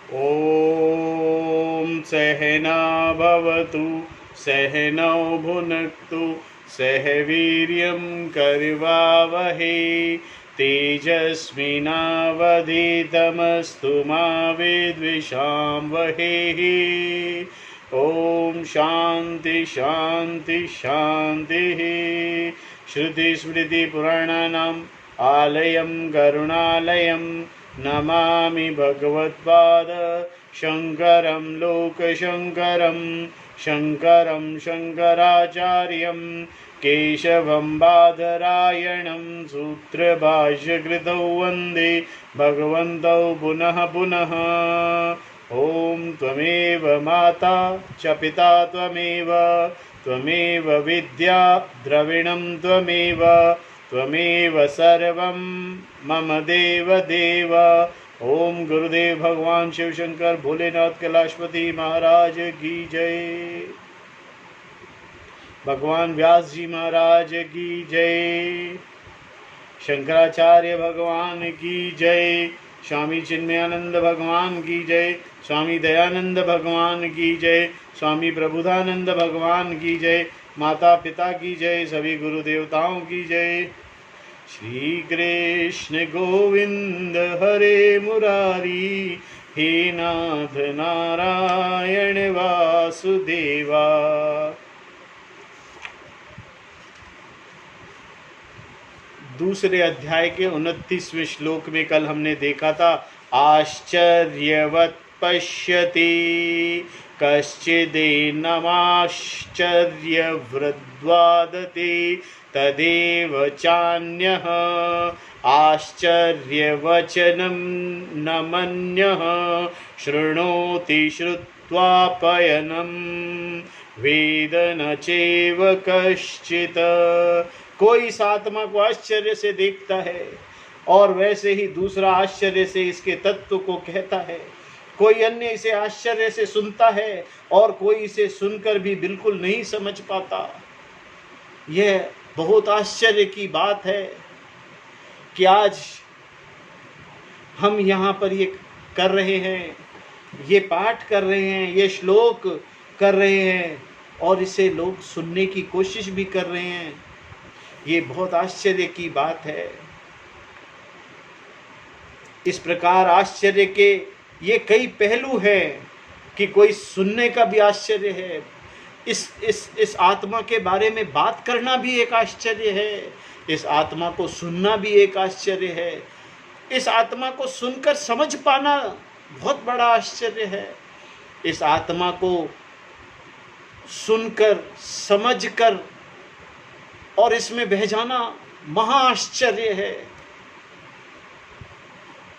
ॐ सहना भवतु सहनौ भुनक्तु सह वीर्यं करवावहै तेजस्विनावधीतमस्तु मा विद्विषावहै। ॐ शान्ति शान्ति शान्तिः। श्रुतिस्मृतिपुराणानाम् आलयं करुणालयं नमामि भगवत्पाद शङ्करं लोकशङ्करं शङ्करं शङ्कराचार्यं केशवं बादरायणं सूत्रभाष्यकृतौ वन्दे भगवन्तौ पुनः पुनः। ॐ त्वमेव माता च पिता त्वमेव त्वमेव विद्या द्रविणं त्वमेव त्वमेव सर्वं मम देव देव। ओम गुरुदेव भगवान शिव शंकर भोलेनाथ कैलाशपति महाराज की जय। भगवान व्यास जी महाराज की जय। शंकराचार्य भगवान की जय। स्वामी चिन्मयानंद भगवान की जय। स्वामी दयानंद भगवान की जय। स्वामी प्रबुधानंद भगवान की जय। माता पिता की जय। सभी गुरु देवताओं की जय। श्री कृष्ण गोविंद हरे मुरारी हे नाथ नारायण वासुदेवा। दूसरे अध्याय के 29वें श्लोक में कल हमने देखा था आश्चर्यवत् पश्यति कश्चिदेनमाश्चर्यवृद्वादति तदेव चान्यः आश्चर्यवचनं न मन्यः शृणोति श्रुत्वापयनं वेद न चैव कश्चित्। कोई इस आत्मा को आश्चर्य से देखता है और वैसे ही दूसरा आश्चर्य से इसके तत्व को कहता है। कोई अन्य इसे आश्चर्य से सुनता है और कोई इसे सुनकर भी बिल्कुल नहीं समझ पाता। यह बहुत आश्चर्य की बात है कि आज हम यहाँ पर ये कर रहे हैं, ये पाठ कर रहे हैं, ये श्लोक कर रहे हैं और इसे लोग सुनने की कोशिश भी कर रहे हैं। ये बहुत आश्चर्य की बात है। इस प्रकार आश्चर्य के ये कई पहलू हैं कि कोई सुनने का भी आश्चर्य है। इस आत्मा के बारे में बात करना भी एक आश्चर्य है। इस आत्मा को सुनना भी एक आश्चर्य है। इस आत्मा को सुनकर समझ पाना बहुत बड़ा आश्चर्य है। इस आत्मा को सुनकर समझकर और इसमें बह जाना महा आश्चर्य है।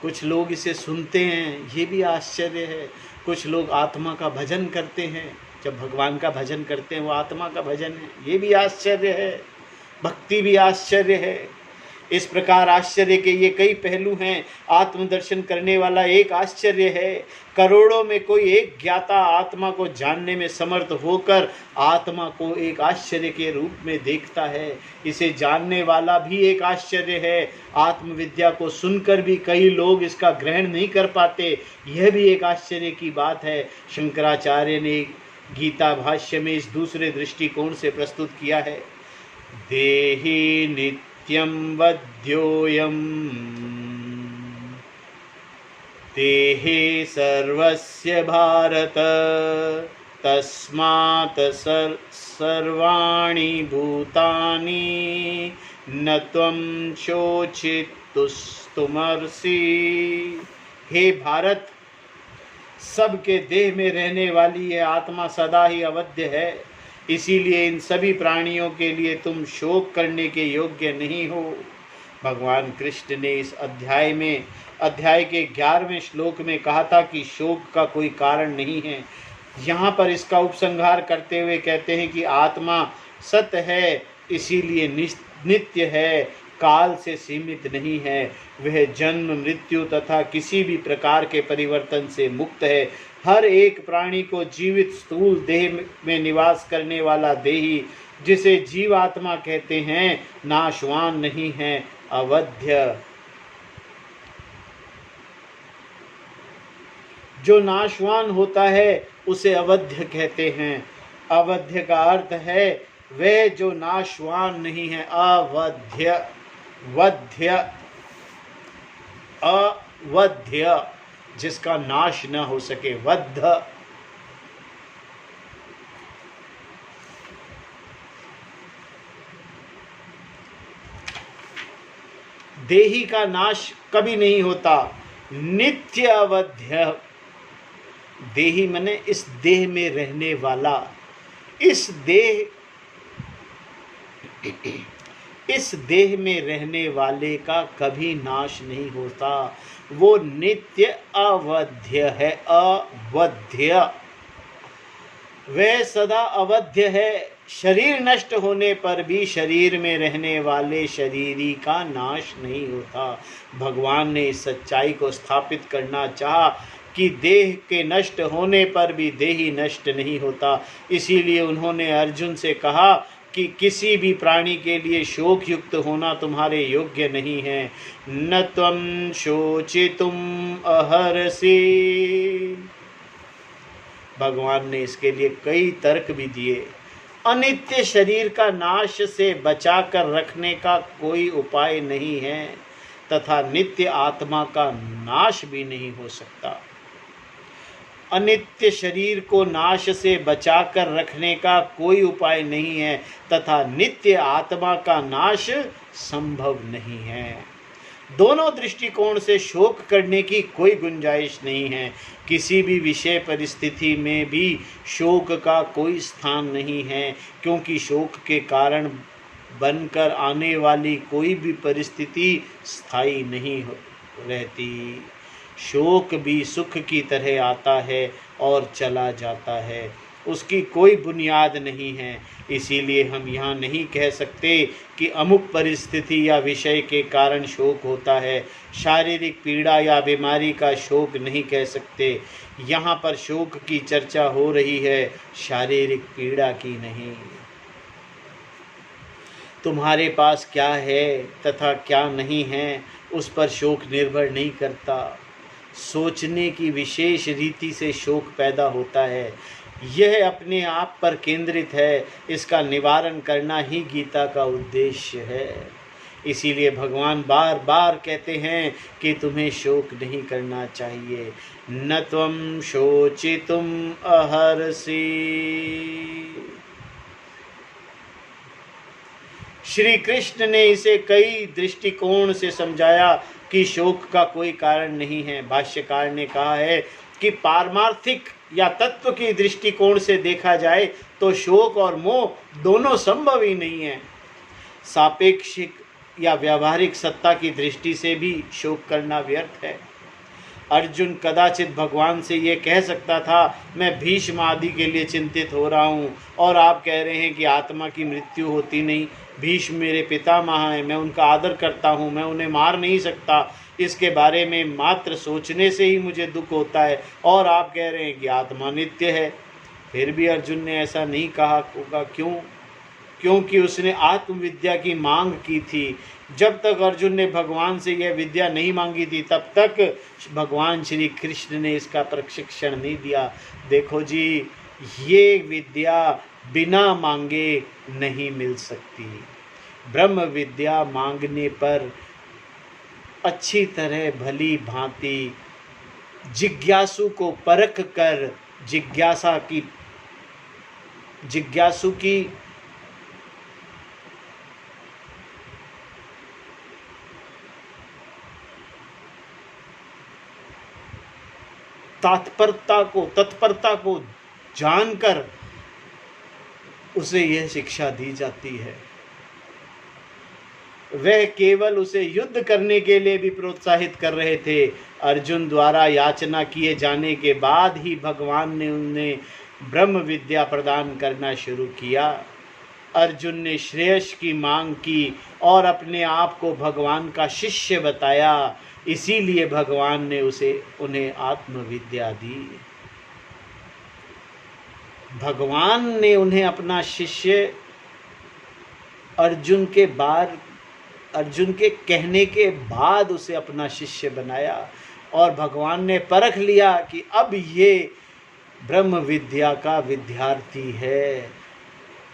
कुछ लोग इसे सुनते हैं, ये भी आश्चर्य है। कुछ लोग आत्मा का भजन करते हैं, जब भगवान का भजन करते हैं वो आत्मा का भजन है, ये भी आश्चर्य है। भक्ति भी आश्चर्य है। इस प्रकार आश्चर्य के ये कई पहलू हैं। आत्मदर्शन करने वाला एक आश्चर्य है। करोड़ों में कोई एक ज्ञाता आत्मा को जानने में समर्थ होकर आत्मा को एक आश्चर्य के रूप में देखता है। इसे जानने वाला भी एक आश्चर्य है। आत्मविद्या को सुनकर भी कई लोग इसका ग्रहण नहीं कर पाते, यह भी एक आश्चर्य की बात है। शंकराचार्य ने गीता भाष्य में इस दूसरे दृष्टिकोण से प्रस्तुत किया है। देहि नित्यं वध्योऽयं देहे सर्वस्य भारत तस्मात् सर्वाणि भूतानि न त्वं शोचितुस्तुमर्षि। हे भारत, सबके देह में रहने वाली यह आत्मा सदा ही अवध्य है, इसीलिए इन सभी प्राणियों के लिए तुम शोक करने के योग्य नहीं हो। भगवान कृष्ण ने इस अध्याय के 11वें श्लोक में कहा था कि शोक का कोई कारण नहीं है। यहाँ पर इसका उपसंहार करते हुए कहते हैं कि आत्मा सत्य है, इसीलिए नित्य है, काल से सीमित नहीं है। वह जन्म मृत्यु तथा किसी भी प्रकार के परिवर्तन से मुक्त है। हर एक प्राणी को जीवित स्थूल देह में निवास करने वाला देही, जिसे जीवात्मा कहते हैं, नाशवान नहीं है, अवध्य। जो नाशवान होता है उसे अवध्य कहते हैं। अवध्य का अर्थ है वह जो नाशवान नहीं है। अवध्य, वध्य, अवध्य, जिसका नाश न हो सके, वध्य। देही का नाश कभी नहीं होता। नित्य अवध्य, देही माने इस देह में रहने वाला। इस देह में रहने वाले का कभी नाश नहीं होता। वो नित्य अवध्य है। अवध्य, वह सदा अवध्य है। शरीर नष्ट होने पर भी शरीर में रहने वाले शरीरी का नाश नहीं होता। भगवान ने इस सच्चाई को स्थापित करना चाहा कि देह के नष्ट होने पर भी देही नष्ट नहीं होता। इसीलिए उन्होंने अर्जुन से कहा कि किसी भी प्राणी के लिए शोक युक्त होना तुम्हारे योग्य नहीं है। न त्वं शोचितुम अहर्षि। भगवान ने इसके लिए कई तर्क भी दिए। अनित्य शरीर का नाश से बचाकर रखने का कोई उपाय नहीं है तथा नित्य आत्मा का नाश भी नहीं हो सकता। अनित्य शरीर को नाश से बचाकर रखने का कोई उपाय नहीं है तथा नित्य आत्मा का नाश संभव नहीं है। दोनों दृष्टिकोण से शोक करने की कोई गुंजाइश नहीं है। किसी भी विषय परिस्थिति में भी शोक का कोई स्थान नहीं है, क्योंकि शोक के कारण बनकर आने वाली कोई भी परिस्थिति स्थायी नहीं रहती। शोक भी सुख की तरह आता है और चला जाता है, उसकी कोई बुनियाद नहीं है। इसीलिए हम यहाँ नहीं कह सकते कि अमुक परिस्थिति या विषय के कारण शोक होता है। शारीरिक पीड़ा या बीमारी का शोक नहीं कह सकते। यहाँ पर शोक की चर्चा हो रही है, शारीरिक पीड़ा की नहीं। तुम्हारे पास क्या है तथा क्या नहीं है उस पर शोक निर्भर नहीं करता। सोचने की विशेष रीति से शोक पैदा होता है। यह अपने आप पर केंद्रित है। इसका निवारण करना ही गीता का उद्देश्य है। इसीलिए भगवान बार बार कहते हैं कि तुम्हें शोक नहीं करना चाहिए। न त्वं शोचितुम अहर्षि। श्री कृष्ण ने इसे कई दृष्टिकोण से समझाया कि शोक का कोई कारण नहीं है। भाष्यकार ने कहा है कि पारमार्थिक या तत्व की दृष्टिकोण से देखा जाए तो शोक और मोह दोनों संभव ही नहीं है। सापेक्षिक या व्यावहारिक सत्ता की दृष्टि से भी शोक करना व्यर्थ है। अर्जुन कदाचित भगवान से ये कह सकता था, मैं भीष्म आदि के लिए चिंतित हो रहा हूँ और आप कह रहे हैं कि आत्मा की मृत्यु होती नहीं। भीष्म मेरे पितामह हैं, मैं उनका आदर करता हूँ, मैं उन्हें मार नहीं सकता। इसके बारे में मात्र सोचने से ही मुझे दुख होता है। और आप कह रहे हैं कि आत्मा नित्य है। फिर भी अर्जुन ने ऐसा नहीं कहा होगा। क्यों? क्योंकि उसने आत्मविद्या की मांग की थी। जब तक अर्जुन ने भगवान से यह विद्या नहीं मांगी थी तब तक भगवान श्री कृष्ण ने इसका प्रशिक्षण नहीं दिया। देखो जी, ये विद्या बिना मांगे नहीं मिल सकती। ब्रह्म विद्या मांगने पर अच्छी तरह भली भांति जिज्ञासु को परख कर जिज्ञासु की तत्परता को जानकर उसे यह शिक्षा दी जाती है। वह केवल उसे युद्ध करने के लिए भी प्रोत्साहित कर रहे थे। अर्जुन द्वारा याचना किए जाने के बाद ही भगवान ने उन्हें ब्रह्म विद्या प्रदान करना शुरू किया। अर्जुन ने श्रेयस की मांग की और अपने आप को भगवान का शिष्य बताया। इसीलिए भगवान ने उन्हें आत्मविद्या दी। भगवान ने उन्हें अपना शिष्य अर्जुन के कहने के बाद उसे अपना शिष्य बनाया। और भगवान ने परख लिया कि अब ये ब्रह्म विद्या का विद्यार्थी है।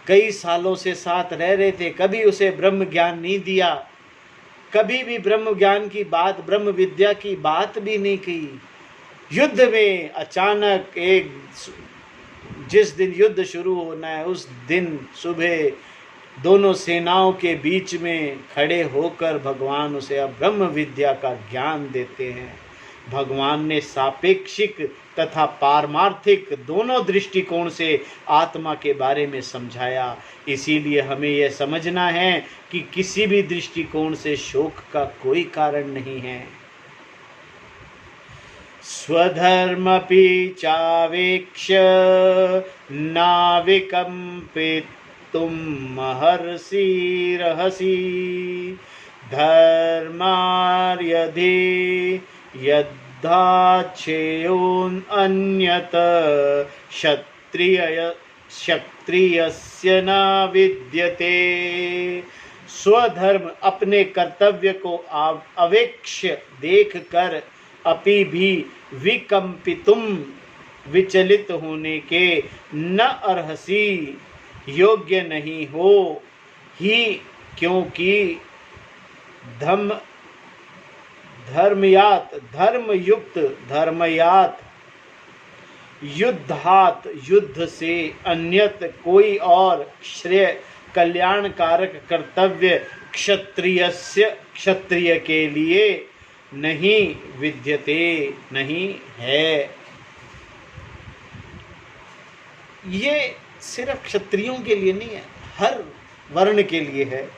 कई सालों से साथ रह रहे थे, कभी उसे ब्रह्म ज्ञान नहीं दिया, कभी भी ब्रह्म ज्ञान की बात, ब्रह्म विद्या की बात भी नहीं की। युद्ध में अचानक एक, जिस दिन युद्ध शुरू होना है उस दिन सुबह दोनों सेनाओं के बीच में खड़े होकर भगवान उसे अब ब्रह्म विद्या का ज्ञान देते हैं। भगवान ने सापेक्षिक तथा पारमार्थिक दोनों दृष्टिकोण से आत्मा के बारे में समझाया। इसीलिए हमें यह समझना है कि किसी भी दृष्टिकोण से शोक का कोई कारण नहीं है। स्वधर्मपि चावेक्ष्य नाविकम्पितुं महर्षि रहसि धर्मार्यधि यद्धाच्छेयोऽन्यत् क्षत्रियस्य न विद्यते। स्वधर्म अपने कर्तव्य को अवेक्ष्य देख कर अपि भी विकम्पितुम विचलित होने के न अर्हसि योग्य नहीं हो ही, क्योंकि धर्मयात युद्धात युद्ध से अन्यत कोई और श्रेय कल्याणकारक कर्तव्य क्षत्रिय के लिए नहीं विद्यते, नहीं है। ये सिर्फ क्षत्रियों के लिए नहीं है, हर वर्ण के लिए है।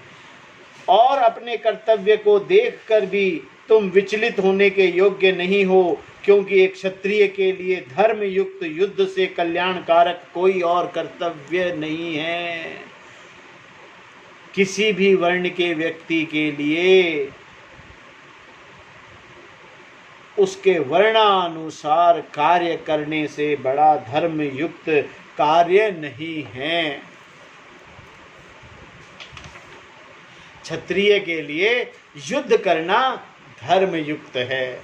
और अपने कर्तव्य को देखकर भी तुम विचलित होने के योग्य नहीं हो, क्योंकि एक क्षत्रिय के लिए धर्म युक्त युद्ध से कल्याणकारक कोई और कर्तव्य नहीं है। किसी भी वर्ण के व्यक्ति के लिए उसके वर्णानुसार कार्य करने से बड़ा धर्म युक्त कार्य नहीं है। क्षत्रिय के लिए युद्ध करना धर्म युक्त है।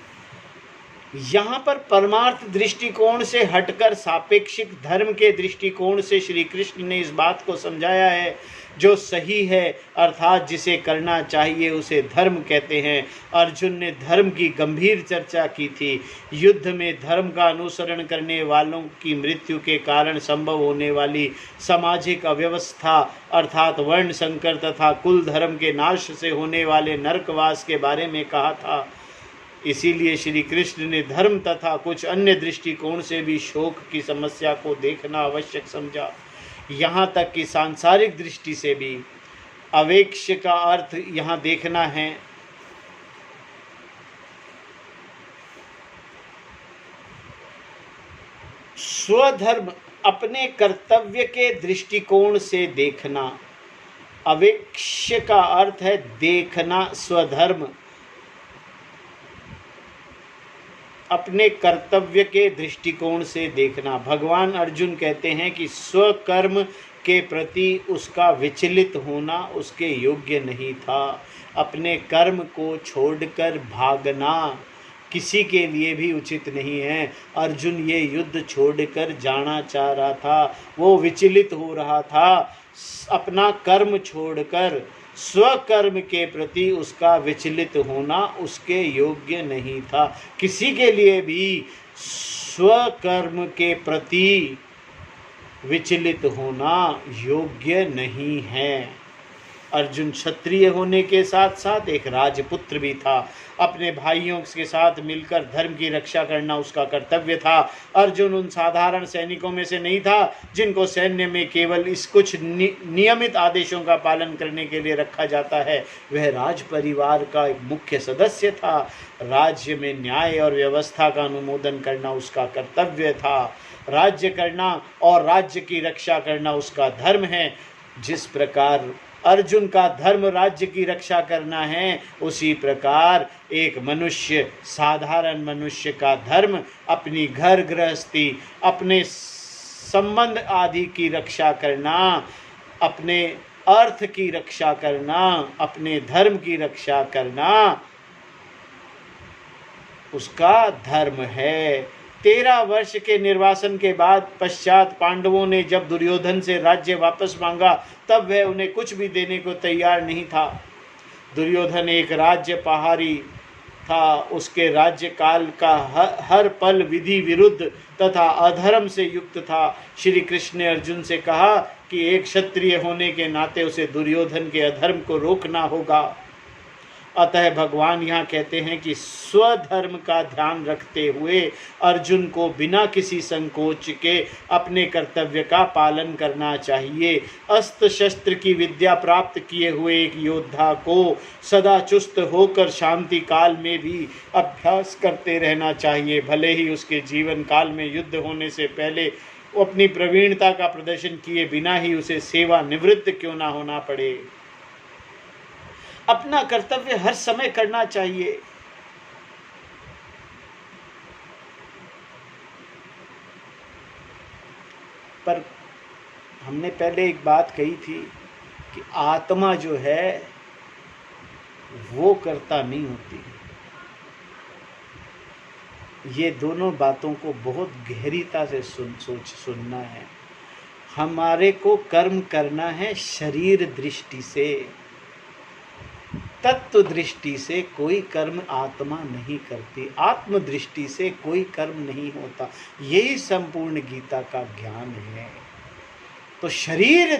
यहाँ पर परमार्थ दृष्टिकोण से हटकर सापेक्षिक धर्म के दृष्टिकोण से श्री कृष्ण ने इस बात को समझाया है। जो सही है अर्थात जिसे करना चाहिए उसे धर्म कहते हैं। अर्जुन ने धर्म की गंभीर चर्चा की थी। युद्ध में धर्म का अनुसरण करने वालों की मृत्यु के कारण संभव होने वाली सामाजिक अव्यवस्था अर्थात वर्ण संकर तथा कुल धर्म के नाश से होने वाले नरकवास के बारे में कहा था। इसीलिए श्री कृष्ण ने धर्म तथा कुछ अन्य दृष्टिकोण से भी शोक की समस्या को देखना आवश्यक समझा। यहाँ तक कि सांसारिक दृष्टि से भी अवेक्ष्य का अर्थ यहाँ देखना है। स्वधर्म अपने कर्तव्य के दृष्टिकोण से देखना। अवेक्ष्य का अर्थ है देखना। स्वधर्म अपने कर्तव्य के दृष्टिकोण से देखना। भगवान अर्जुन कहते हैं कि स्वकर्म के प्रति उसका विचलित होना उसके योग्य नहीं था। अपने कर्म को छोड़कर भागना किसी के लिए भी उचित नहीं है। अर्जुन ये युद्ध छोड़कर जाना चाह रहा था, वो विचलित हो रहा था। अपना कर्म छोड़कर स्वकर्म के प्रति उसका विचलित होना उसके योग्य नहीं था। किसी के लिए भी स्वकर्म के प्रति विचलित होना योग्य नहीं है। अर्जुन क्षत्रिय होने के साथ साथ एक राजपुत्र भी था। अपने भाइयों के साथ मिलकर धर्म की रक्षा करना उसका कर्तव्य था। अर्जुन उन साधारण सैनिकों में से नहीं था जिनको सैन्य में केवल इस कुछ नियमित आदेशों का पालन करने के लिए रखा जाता है। वह राज परिवार का एक मुख्य सदस्य था। राज्य में न्याय और व्यवस्था का अनुमोदन करना उसका कर्तव्य था। राज्य करना और राज्य की रक्षा करना उसका धर्म है। जिस प्रकार अर्जुन का धर्म राज्य की रक्षा करना है, उसी प्रकार एक मनुष्य, साधारण मनुष्य का धर्म अपनी घर गृहस्थी, अपने संबंध आदि की रक्षा करना, अपने अर्थ की रक्षा करना, अपने धर्म की रक्षा करना उसका धर्म है। 13 वर्ष के निर्वासन के बाद पश्चात पांडवों ने जब दुर्योधन से राज्य वापस मांगा तब वह उन्हें कुछ भी देने को तैयार नहीं था। दुर्योधन एक राज्य पहाड़ी था, उसके राज्य काल का हर पल विधि विरुद्ध तथा अधर्म से युक्त था। श्री कृष्ण ने अर्जुन से कहा कि एक क्षत्रिय होने के नाते उसे दुर्योधन के अधर्म को रोकना होगा। अतः भगवान यहाँ कहते हैं कि स्वधर्म का ध्यान रखते हुए अर्जुन को बिना किसी संकोच के अपने कर्तव्य का पालन करना चाहिए। अस्त्र शस्त्र की विद्या प्राप्त किए हुए एक योद्धा को सदा चुस्त होकर शांति काल में भी अभ्यास करते रहना चाहिए, भले ही उसके जीवन काल में युद्ध होने से पहले अपनी प्रवीणता का प्रदर्शन किए बिना ही उसे सेवा निवृत्त क्यों ना होना पड़े। अपना कर्तव्य हर समय करना चाहिए। पर हमने पहले एक बात कही थी कि आत्मा जो है वो कर्ता नहीं होती। ये दोनों बातों को बहुत गहरीता से सुनना है। हमारे को कर्म करना है शरीर दृष्टि से, तत्व दृष्टि से कोई कर्म आत्मा नहीं करती, आत्म दृष्टि से कोई कर्म नहीं होता। यही संपूर्ण गीता का ज्ञान है। तो शरीर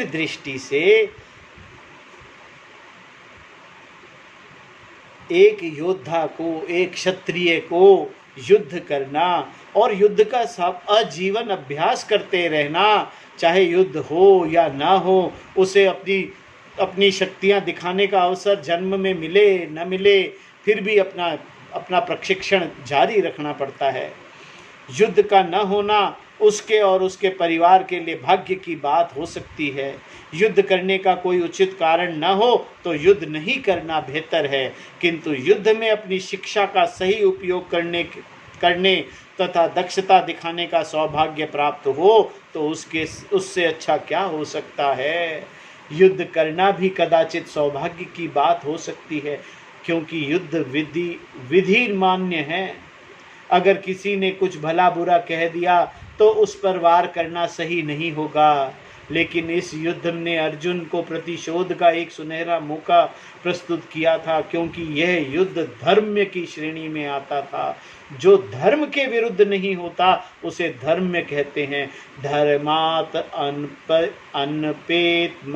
दृष्टि से एक योद्धा को, एक क्षत्रिय को युद्ध करना और युद्ध का सब आजीवन अभ्यास करते रहना, चाहे युद्ध हो या ना हो, उसे अपनी शक्तियां दिखाने का अवसर जन्म में मिले न मिले, फिर भी अपना प्रशिक्षण जारी रखना पड़ता है। युद्ध का न होना उसके और उसके परिवार के लिए भाग्य की बात हो सकती है। युद्ध करने का कोई उचित कारण न हो तो युद्ध नहीं करना बेहतर है, किंतु युद्ध में अपनी शिक्षा का सही उपयोग करने तथा दक्षता दिखाने का सौभाग्य प्राप्त हो तो उससे अच्छा क्या हो सकता है। युद्ध करना भी कदाचित सौभाग्य की बात हो सकती है, क्योंकि युद्ध विधि मान्य है। अगर किसी ने कुछ भला बुरा कह दिया तो उस पर वार करना सही नहीं होगा, लेकिन इस युद्ध ने अर्जुन को प्रतिशोध का एक सुनहरा मौका प्रस्तुत किया था, क्योंकि यह युद्ध धर्म की श्रेणी में आता था। जो धर्म के विरुद्ध नहीं होता उसे धर्म कहते हैं। धर्मात अनपेत्म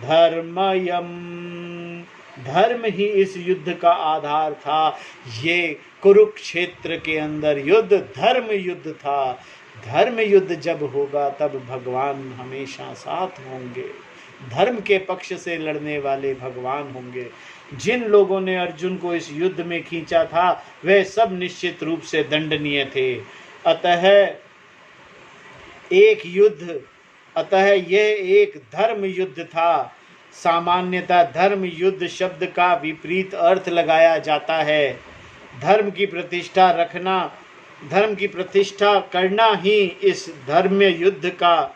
धर्मयम, धर्म ही इस युद्ध का आधार था। ये कुरुक्षेत्र के अंदर युद्ध धर्म युद्ध था। धर्म युद्ध जब होगा तब भगवान हमेशा साथ होंगे। धर्म के पक्ष से लड़ने वाले भगवान होंगे। जिन लोगों ने अर्जुन को इस युद्ध में खींचा था वे सब निश्चित रूप से दंडनीय थे। अतः यह एक धर्म युद्ध था। सामान्यतः धर्म युद्ध शब्द का विपरीत अर्थ लगाया जाता है। धर्म की प्रतिष्ठा करना ही इस धर्म युद्ध का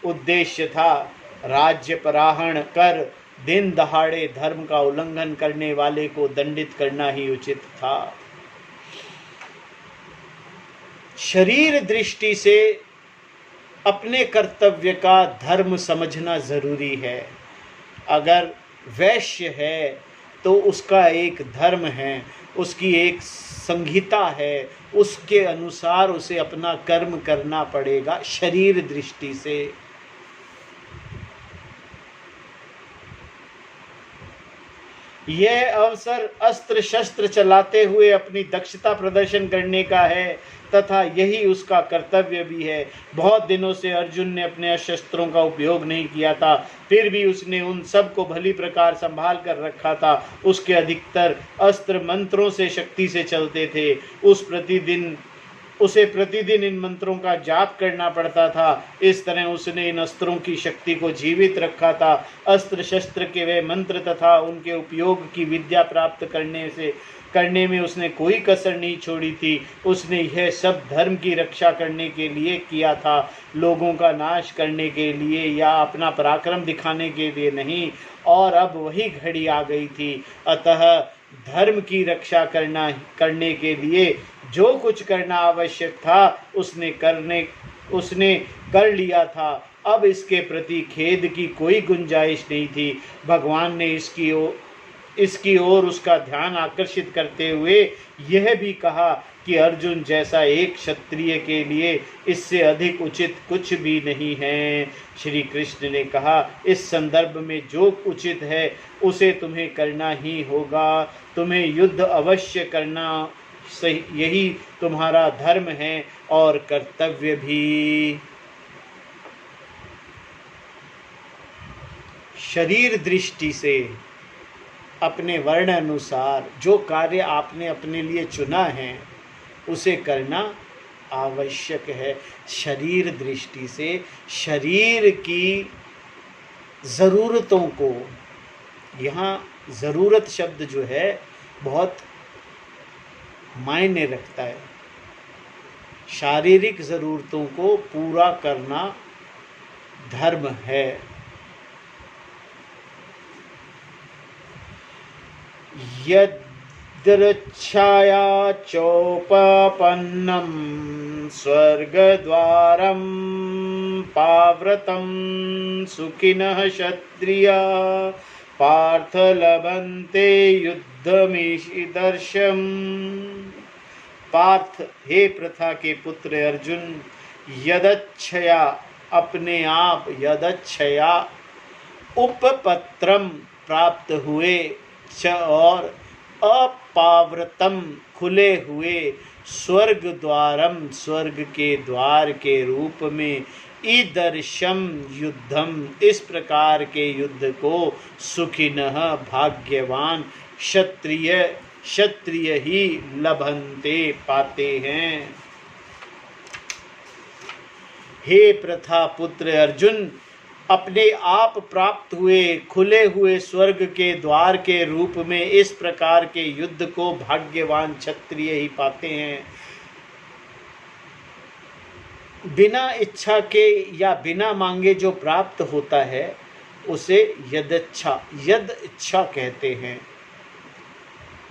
उद्देश्य था। राज्य पराहरण कर दिन दहाड़े धर्म का उल्लंघन करने वाले को दंडित करना ही उचित था। शरीर दृष्टि से अपने कर्तव्य का धर्म समझना जरूरी है। अगर वैश्य है तो उसका एक धर्म है, उसकी एक संहिता है, उसके अनुसार उसे अपना कर्म करना पड़ेगा शरीर दृष्टि से। यह अवसर अस्त्र शस्त्र चलाते हुए अपनी दक्षता प्रदर्शन करने का है तथा यही उसका कर्तव्य भी है। बहुत दिनों से अर्जुन ने अपने शस्त्रों का उपयोग नहीं किया था, फिर भी उसने उन सब को भली प्रकार संभाल कर रखा था। उसके अधिकतर अस्त्र मंत्रों से शक्ति से चलते थे। उसे प्रतिदिन इन मंत्रों का जाप करना पड़ता था। इस तरह उसने इन अस्त्रों की शक्ति को जीवित रखा था। अस्त्र शस्त्र के वे मंत्र तथा उनके उपयोग की विद्या प्राप्त करने में उसने कोई कसर नहीं छोड़ी थी। उसने यह सब धर्म की रक्षा करने के लिए किया था, लोगों का नाश करने के लिए या अपना पराक्रम दिखाने के लिए नहीं। और अब वही घड़ी आ गई थी। अतः धर्म की रक्षा करने के लिए जो कुछ करना आवश्यक था उसने कर लिया था। अब इसके प्रति खेद की कोई गुंजाइश नहीं थी। भगवान ने इसकी ओर उसका ध्यान आकर्षित करते हुए यह भी कहा कि अर्जुन, जैसा एक क्षत्रिय के लिए इससे अधिक उचित कुछ भी नहीं है। श्री कृष्ण ने कहा, इस संदर्भ में जो उचित है उसे तुम्हें करना ही होगा। तुम्हें युद्ध अवश्य करना, सही, यही तुम्हारा धर्म है और कर्तव्य भी। शरीर दृष्टि से अपने वर्ण अनुसार जो कार्य आपने अपने लिए चुना है उसे करना आवश्यक है। शरीर दृष्टि से शरीर की ज़रूरतों को, यहाँ ज़रूरत शब्द जो है बहुत मायने रखता है। शारीरिक ज़रूरतों को पूरा करना धर्म है। यदृच्छया चोपपन्नं स्वर्गद्वारं पाव्रतं सुखिनः क्षत्रिया पार्थ लभन्ते युद्धमीदर्शम्। पार्थ, हे प्रथा के पुत्र अर्जुन, यदच्छया अपने आप, यदच्छया उपपत्रम प्राप्त हुए, च और अपावृतम खुले हुए, स्वर्ग द्वारम स्वर्ग के द्वार के रूप में, ईदर्शम युद्धम इस प्रकार के युद्ध को, सुखिनः भाग्यवान क्षत्रिय ही लभन्ते पाते हैं। हे प्रथा पुत्र अर्जुन, अपने आप प्राप्त हुए खुले हुए स्वर्ग के द्वार के रूप में इस प्रकार के युद्ध को भाग्यवान क्षत्रिय ही पाते हैं। बिना इच्छा के या बिना मांगे जो प्राप्त होता है उसे यद इच्छा कहते हैं।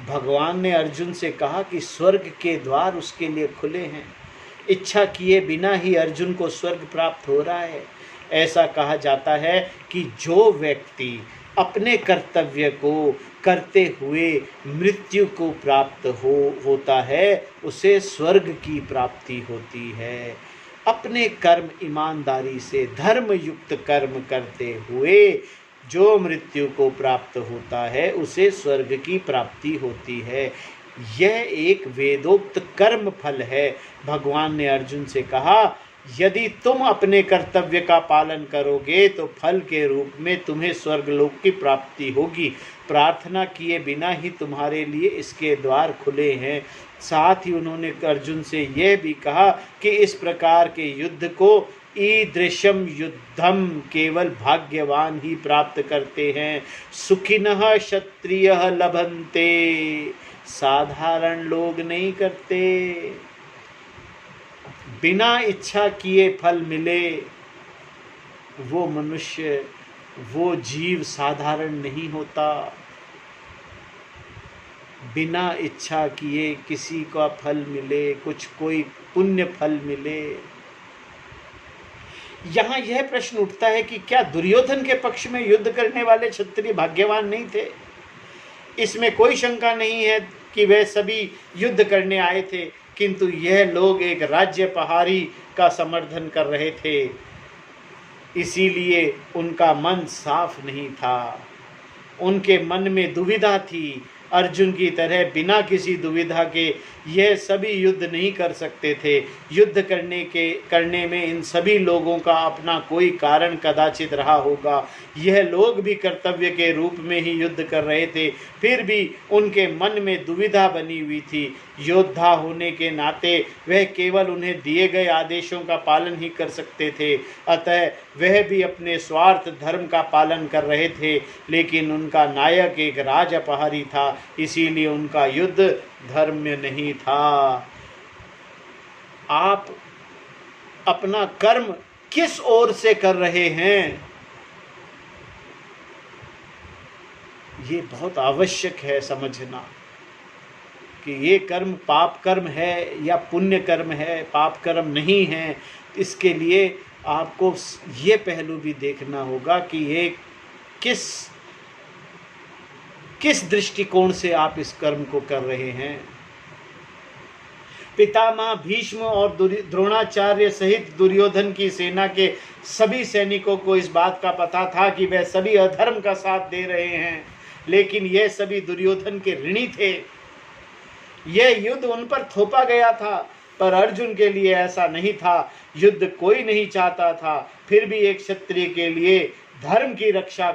भगवान ने अर्जुन से कहा कि स्वर्ग के द्वार उसके लिए खुले हैं। इच्छा किए बिना ही अर्जुन को स्वर्ग प्राप्त हो रहा है। ऐसा कहा जाता है कि जो व्यक्ति अपने कर्तव्य को करते हुए मृत्यु को प्राप्त होता है उसे स्वर्ग की प्राप्ति होती है। अपने कर्म ईमानदारी से धर्म युक्त कर्म करते हुए जो मृत्यु को प्राप्त होता है उसे स्वर्ग की प्राप्ति होती है। यह एक वेदोक्त कर्म फल है। भगवान ने अर्जुन से कहा, यदि तुम अपने कर्तव्य का पालन करोगे तो फल के रूप में तुम्हें स्वर्गलोक की प्राप्ति होगी। प्रार्थना किए बिना ही तुम्हारे लिए इसके द्वार खुले हैं। साथ ही उन्होंने अर्जुन से यह भी कहा कि इस प्रकार के युद्ध को ईदृशम युद्धम केवल भाग्यवान ही प्राप्त करते हैं। सुखिनः क्षत्रियः लभन्ते, साधारण लोग नहीं करते। बिना इच्छा किए फल मिले वो मनुष्य, वो जीव साधारण नहीं होता। बिना इच्छा किए किसी का फल मिले, कोई पुण्य फल मिले। यहाँ यह प्रश्न उठता है कि क्या दुर्योधन के पक्ष में युद्ध करने वाले क्षत्रिय भाग्यवान नहीं थे? इसमें कोई शंका नहीं है कि वे सभी युद्ध करने आए थे, किंतु यह लोग एक राज्य पहाड़ी का समर्थन कर रहे थे, इसीलिए उनका मन साफ नहीं था। उनके मन में दुविधा थी। अर्जुन की तरह बिना किसी दुविधा के यह सभी युद्ध नहीं कर सकते थे। युद्ध करने में इन सभी लोगों का अपना कोई कारण कदाचित रहा होगा। यह लोग भी कर्तव्य के रूप में ही युद्ध कर रहे थे, फिर भी उनके मन में दुविधा बनी हुई थी। योद्धा होने के नाते वह केवल उन्हें दिए गए आदेशों का पालन ही कर सकते थे, अतः वह भी अपने स्वार्थ धर्म का पालन कर रहे थे। लेकिन उनका नायक एक राज अपहारी था, इसीलिए उनका युद्ध धर्म्य नहीं था। आप अपना कर्म किस ओर से कर रहे हैं ये बहुत आवश्यक है समझना कि ये कर्म पाप कर्म है या पुण्य कर्म है, पाप कर्म नहीं है। इसके लिए आपको ये पहलू भी देखना होगा कि ये किस दृष्टिकोण से आप इस कर्म को कर रहे हैं। पितामह भीष्म और द्रोणाचार्य सहित दुर्योधन की सेना के सभी सैनिकों को इस बात का पता था कि वह सभी अधर्म का साथ दे रहे हैं, लेकिन यह सभी दुर्योधन के ऋणी थे। यह युद्ध उन पर थोपा गया था, पर अर्जुन के लिए ऐसा नहीं था। युद्ध कोई नहीं चाहता था, फिर भी एक क्षत्रिय के लिए धर्म की रक्षा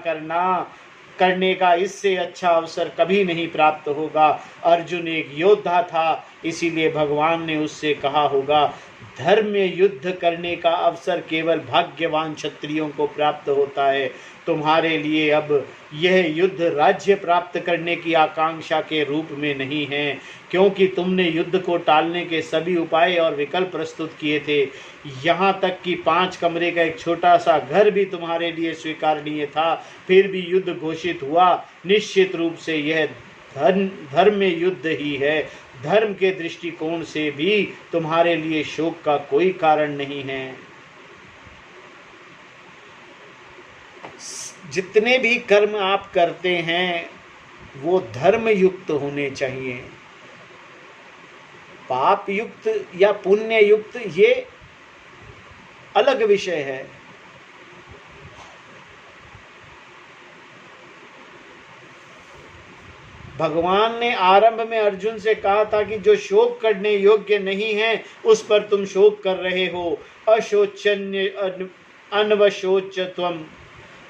करने का इससे अच्छा अवसर कभी नहीं प्राप्त होगा। अर्जुन एक योद्धा था, इसीलिए भगवान ने उससे कहा होगा, धर्म में युद्ध करने का अवसर केवल भाग्यवान क्षत्रियों को प्राप्त होता है। तुम्हारे लिए अब यह युद्ध राज्य प्राप्त करने की आकांक्षा के रूप में नहीं है, क्योंकि तुमने युद्ध को टालने के सभी उपाय और विकल्प प्रस्तुत किए थे। यहाँ तक कि 5 कमरे का एक छोटा सा घर भी तुम्हारे लिए स्वीकारनीय था, फिर भी युद्ध घोषित हुआ। निश्चित रूप से यह धर्म में युद्ध ही है। धर्म के दृष्टिकोण से भी तुम्हारे लिए शोक का कोई कारण नहीं है। जितने भी कर्म आप करते हैं वो धर्म युक्त होने चाहिए। पाप युक्त या पुण्य युक्त ये अलग विषय है। भगवान ने आरंभ में अर्जुन से कहा था कि जो शोक करने योग्य नहीं है उस पर तुम शोक कर रहे हो। अशोचन्य अनवशोच्यत्वम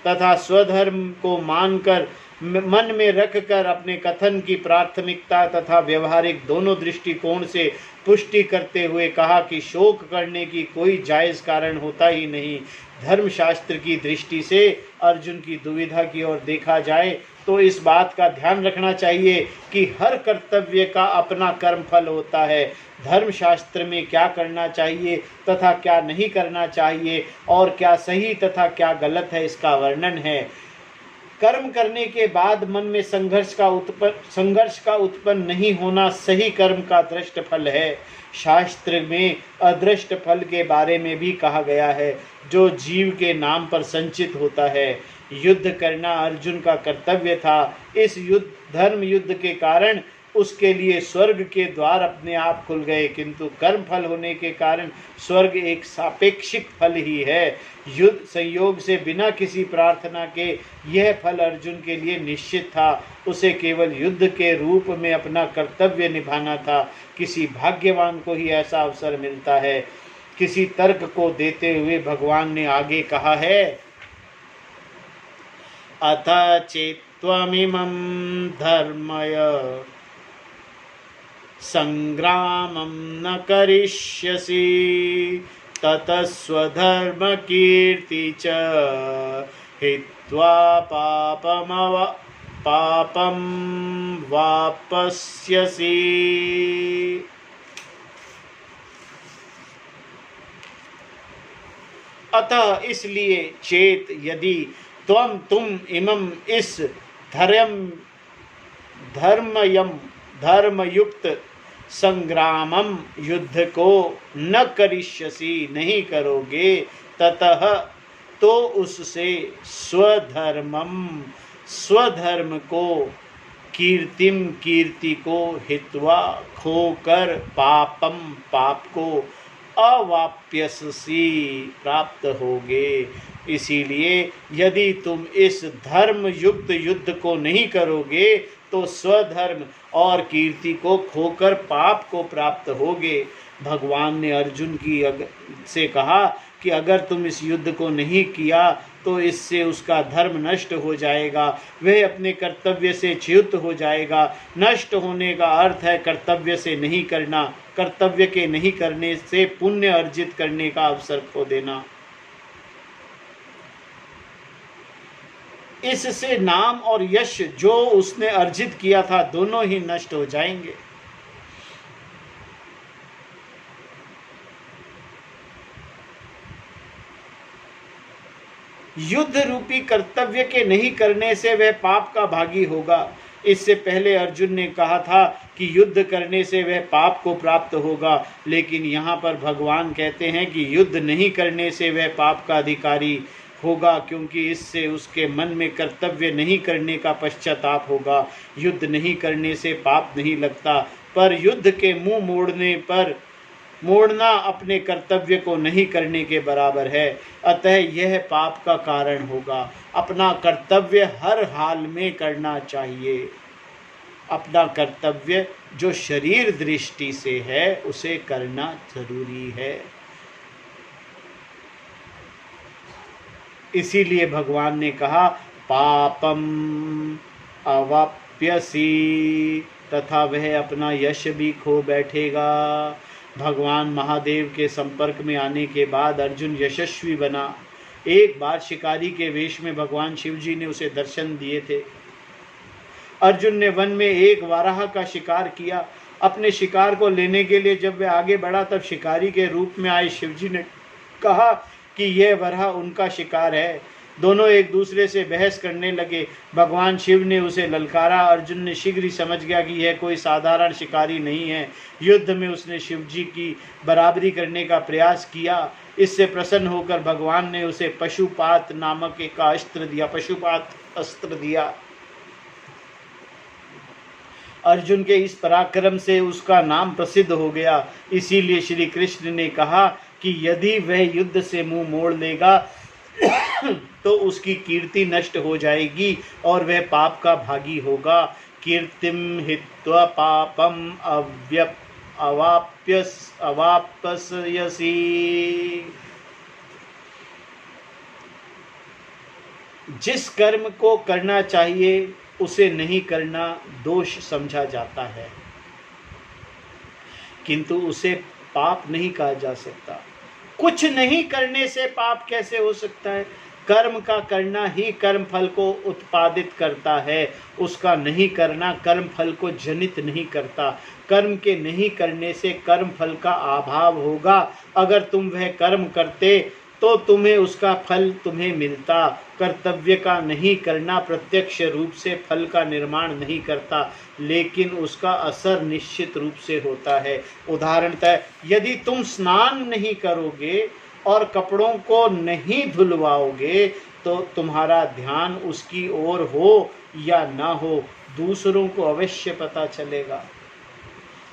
तथा स्वधर्म को मानकर मन में रखकर अपने कथन की प्राथमिकता तथा व्यवहारिक दोनों दृष्टिकोण से पुष्टि करते हुए कहा कि शोक करने की कोई जायज़ कारण होता ही नहीं। धर्मशास्त्र की दृष्टि से अर्जुन की दुविधा की ओर देखा जाए तो इस बात का ध्यान रखना चाहिए कि हर कर्तव्य का अपना कर्म फल होता है। धर्मशास्त्र में क्या करना चाहिए तथा क्या नहीं करना चाहिए और क्या सही तथा क्या गलत है, इसका वर्णन है। कर्म करने के बाद मन में संघर्ष का उत्पन्न नहीं होना सही कर्म का दृष्ट फल है। शास्त्र में अदृष्ट फल के बारे में भी कहा गया है, जो जीव के नाम पर संचित होता है। युद्ध करना अर्जुन का कर्तव्य था। इस धर्म युद्ध के कारण उसके लिए स्वर्ग के द्वार अपने आप खुल गए, किंतु कर्म फल होने के कारण स्वर्ग एक सापेक्षिक फल ही है। युद्ध संयोग से बिना किसी प्रार्थना के यह फल अर्जुन के लिए निश्चित था। उसे केवल युद्ध के रूप में अपना कर्तव्य निभाना था। किसी भाग्यवान को ही ऐसा अवसर मिलता है। किसी तर्क को देते हुए भगवान ने आगे कहा है, अथ चेत्त्वमिमं धर्मय संग्रामं न करिष्यसि ततः स्वधर्मकीर्ति च हित्वा पापं वाप्स्यसि। अतः इसलिए चेत यदि तुम इमं इस धर्मयुक्त संग्रामम युद्ध को न करिष्यसि नहीं करोगे, ततः तो उससे स्वधर्म को कीर्ति को हित्वा खोकर पाप को अवाप्यसि प्राप्त होगे। इसीलिए यदि तुम इस धर्म युक्त युद्ध को नहीं करोगे तो स्वधर्म और कीर्ति को खोकर पाप को प्राप्त होगे। भगवान ने अर्जुन से कहा कि अगर तुम इस युद्ध को नहीं किया तो इससे उसका धर्म नष्ट हो जाएगा, वह अपने कर्तव्य से च्युत हो जाएगा। नष्ट होने का अर्थ है कर्तव्य से नहीं करना, कर्तव्य के नहीं करने से पुण्य अर्जित करने का अवसर खो देना। इससे नाम और यश जो उसने अर्जित किया था दोनों ही नष्ट हो जाएंगे। युद्ध रूपी कर्तव्य के नहीं करने से वह पाप का भागी होगा। इससे पहले अर्जुन ने कहा था कि युद्ध करने से वह पाप को प्राप्त होगा, लेकिन यहाँ पर भगवान कहते हैं कि युद्ध नहीं करने से वह पाप का अधिकारी होगा, क्योंकि इससे उसके मन में कर्तव्य नहीं करने का पश्चाताप होगा। युद्ध नहीं करने से पाप नहीं लगता, पर युद्ध के मुंह मोड़ना अपने कर्तव्य को नहीं करने के बराबर है। अतः यह पाप का कारण होगा। अपना कर्तव्य हर हाल में करना चाहिए। अपना कर्तव्य जो शरीर दृष्टि से है उसे करना जरूरी है। इसीलिए भगवान ने कहा पापम अवाप्यसी, तथा वह अपना यश भी खो बैठेगा। भगवान महादेव के संपर्क में आने के बाद अर्जुन यशस्वी बना। एक बार शिकारी के वेश में भगवान शिव जी ने उसे दर्शन दिए थे। अर्जुन ने वन में एक वाराह का शिकार किया। अपने शिकार को लेने के लिए जब वह आगे बढ़ा तब शिकारी के रूप में आए शिव जी ने कहा कि यह वराह उनका शिकार है। दोनों एक दूसरे से बहस करने लगे। भगवान शिव ने उसे ललकारा। अर्जुन ने शीघ्र ही समझ गया कि यह कोई साधारण शिकारी नहीं है। युद्ध में उसने शिव जी की बराबरी करने का प्रयास किया। इससे प्रसन्न होकर भगवान ने उसे पशुपात नामक एक पशुपात अस्त्र दिया। अर्जुन के इस पराक्रम से उसका नाम प्रसिद्ध हो गया। इसीलिए श्री कृष्ण ने कहा कि यदि वह युद्ध से मुंह मोड़ लेगा तो उसकी कीर्ति नष्ट हो जाएगी और वह पाप का भागी होगा। कीर्तिम हित्वा पापम अवाप्यसी। जिस कर्म को करना चाहिए उसे नहीं करना दोष समझा जाता है, किंतु उसे पाप नहीं कहा जा सकता। कुछ नहीं करने से पाप कैसे हो सकता है? कर्म का करना ही कर्म फल को उत्पादित करता है, उसका नहीं करना कर्म फल को जनित नहीं करता। कर्म के नहीं करने से कर्म फल का अभाव होगा। अगर तुम वह कर्म करते तो तुम्हें उसका फल तुम्हें मिलता। कर्तव्य का नहीं करना प्रत्यक्ष रूप से फल का निर्माण नहीं करता, लेकिन उसका असर निश्चित रूप से होता है। उदाहरणतः यदि तुम स्नान नहीं करोगे और कपड़ों को नहीं धुलवाओगे तो तुम्हारा ध्यान उसकी ओर हो या ना हो, दूसरों को अवश्य पता चलेगा।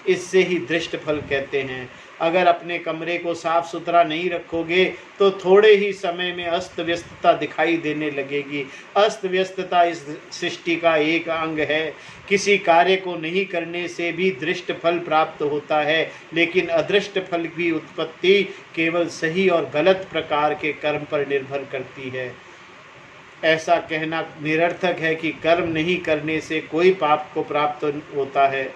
इससे ही दृष्ट फल कहते हैं। अगर अपने कमरे को साफ सुथरा नहीं रखोगे तो थोड़े ही समय में अस्त व्यस्तता दिखाई देने लगेगी। अस्त व्यस्तता इस सृष्टि का एक अंग है। किसी कार्य को नहीं करने से भी दृष्ट फल प्राप्त होता है, लेकिन अदृष्ट फल की उत्पत्ति केवल सही और गलत प्रकार के कर्म पर निर्भर करती है। ऐसा कहना निरर्थक है कि कर्म नहीं करने से कोई पाप को प्राप्त होता है।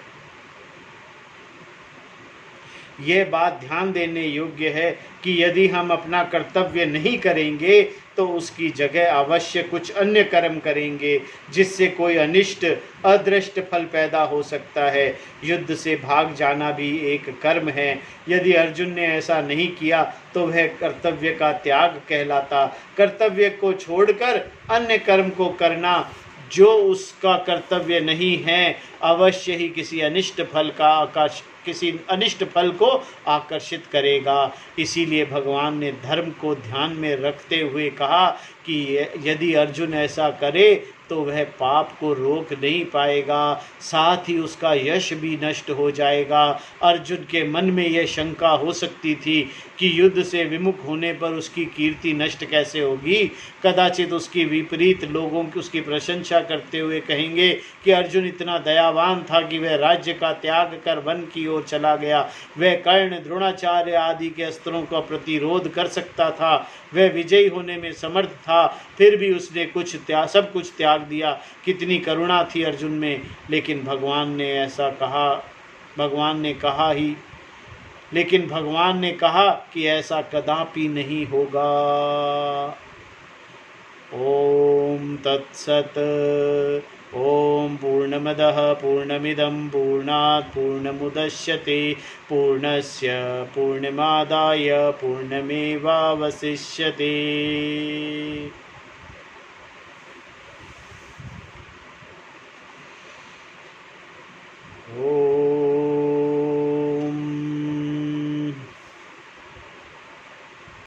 यह बात ध्यान देने योग्य है कि यदि हम अपना कर्तव्य नहीं करेंगे तो उसकी जगह अवश्य कुछ अन्य कर्म करेंगे, जिससे कोई अनिष्ट अदृष्ट फल पैदा हो सकता है। युद्ध से भाग जाना भी एक कर्म है। यदि अर्जुन ने ऐसा नहीं किया तो वह कर्तव्य का त्याग कहलाता। कर्तव्य को छोड़कर अन्य कर्म को करना जो उसका कर्तव्य नहीं है, अवश्य ही किसी अनिष्ट फल को आकर्षित करेगा। इसीलिए भगवान ने धर्म को ध्यान में रखते हुए कहा कि यदि अर्जुन ऐसा करे तो वह पाप को रोक नहीं पाएगा, साथ ही उसका यश भी नष्ट हो जाएगा। अर्जुन के मन में यह शंका हो सकती थी कि युद्ध से विमुख होने पर उसकी कीर्ति नष्ट कैसे होगी। कदाचित उसकी विपरीत लोगों की उसकी प्रशंसा करते हुए कहेंगे कि अर्जुन इतना दयावान था कि वह राज्य का त्याग कर वन की ओर चला गया। वह कर्ण, द्रोणाचार्य आदि के अस्त्रों का प्रतिरोध कर सकता था। वह विजयी होने में समर्थ था, फिर भी उसने सब कुछ त्याग दिया। कितनी करुणा थी अर्जुन में। लेकिन भगवान ने कहा कि ऐसा कदापि नहीं होगा। ओम तत्सत। ओम पूर्णमदः पूर्णमिदं पूर्णात् पूर्णमुदच्यते पूर्णस्य पूर्णमादाय पूर्णमेवावशिष्यते।